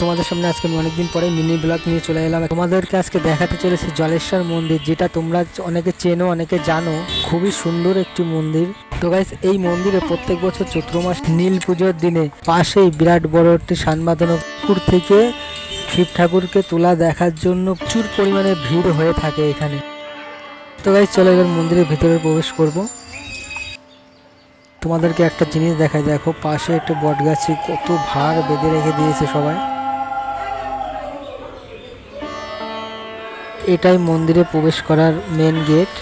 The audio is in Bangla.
তোমাদের সামনে আজকে আমি অনেকদিন পরে মিনি ব্লগ নিয়ে চলে এলাম। তোমাদেরকে আজকে দেখাতে চলেছি জলেশ্বর মন্দির, যেটা তোমরা অনেকে চেনো অনেকে জানো। খুবই সুন্দর একটি মন্দির। তো গাইস, এই মন্দিরে প্রত্যেক বছর চৈত্র মাস নীল পুজোর দিনে পাশেই বিরাট বড় একটি সান বাঁধানো পুকুর থেকে শিব ঠাকুরকে তোলা দেখার জন্য প্রচুর পরিমাণে ভিড় হয়ে থাকে এখানে। তো গাইস, চলো এবার মন্দিরের ভিতরে প্রবেশ করব। তোমাদেরকে একটা জিনিস দেখায়, দেখো পাশে একটা বট গাছে কত ভার বেঁধে রেখে দিয়েছে সবাই। এটাই মন্দিরে প্রবেশ করার মেন গেট।